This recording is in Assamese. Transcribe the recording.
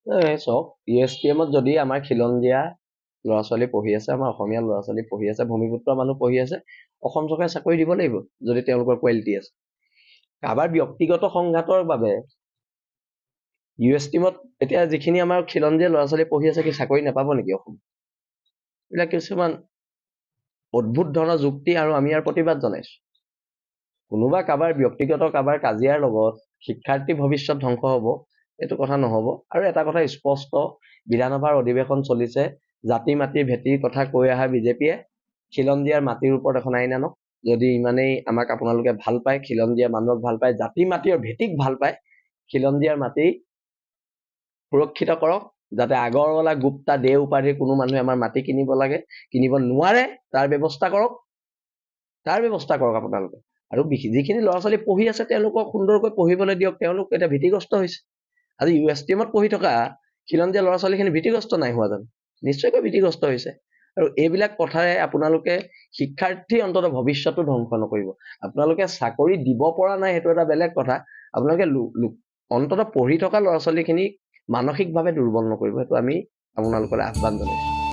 চাওক USTMত যদি আমাৰ খিলঞ্জীয়া ল'ৰা ছোৱালী পঢ়ি আছে, আমাৰ অসমীয়া ল'ৰা ছোৱালী পঢ়ি আছে, ভূমিপুত্ৰ মানুহ পঢ়ি আছে, অসম চৰকাৰে চাকৰি দিব লাগিব যদি তেওঁলোকৰ কোৱালিটি আছে। কাৰোবাৰ ব্যক্তিগত সংঘাতৰ বাবে USTMত এতিয়া যিখিনি আমাৰ খিলঞ্জীয়া ল'ৰা ছোৱালী পঢ়ি আছে কি চাকৰি নাপাব নেকি অসম? এইবিলাক কিছুমান অদ্ভুত ধৰণৰ যুক্তি আৰু আমি ইয়াৰ প্ৰতিবাদ জনাইছো। কোনোবা কাৰোবাৰ ব্যক্তিগত কাৰোবাৰ কাজিয়াৰ লগত শিক্ষাৰ্থী ভৱিষ্যত ধ্বংস হ'ব, এইটো কথা নহ'ব। আৰু এটা কথা স্পষ্ট, বিধানসভাৰ অধিৱেশন চলিছে, জাতি মাটি ভেটিৰ কথা কৈ অহা বিজেপিয়ে খিলঞ্জীয়াৰ মাটিৰ ওপৰত এখন আইন আনক। যদি ইমানেই আমাক আপোনালোকে ভাল পায়, খিলঞ্জীয়া মানুহক ভাল পায়, জাতি মাটি আৰু ভেটিক ভাল পায়, খিলঞ্জীয়াৰ মাটি সুৰক্ষিত কৰক, যাতে আগৰৱালা গুপ্তা দেও উপাধিৰ কোনো মানুহে আমাৰ মাটি কিনিব নোৱাৰে, তাৰ ব্যৱস্থা কৰক। আপোনালোকে। আৰু যিখিনি ল'ৰা ছোৱালী পঢ়ি আছে তেওঁলোকক সুন্দৰকৈ পঢ়িবলৈ দিয়ক। তেওঁলোক এতিয়া ভীতিগ্ৰস্ত হৈছে। আজি USTMত পঢ়ি থকা খিলঞ্জীয়া ল'ৰা ছোৱালীখিনি ভীতিগ্ৰস্ত নাই হোৱা জানো? নিশ্চয়কৈ ভীতিগ্ৰস্ত হৈছে। আৰু এইবিলাক কথাৰে আপোনালোকে শিক্ষাৰ্থী অন্তত ভৱিষ্যতো ধ্বংস নকৰিব। আপোনালোকে চাকৰি দিব পৰা নাই সেইটো এটা বেলেগ কথা। আপোনালোকে অন্তত পঢ়ি থকা ল'ৰা ছোৱালীখিনিক মানসিকভাৱে দুৰ্বল নকৰিব। সেইটো আমি আপোনালোকৰ আহ্বান জনাইছো।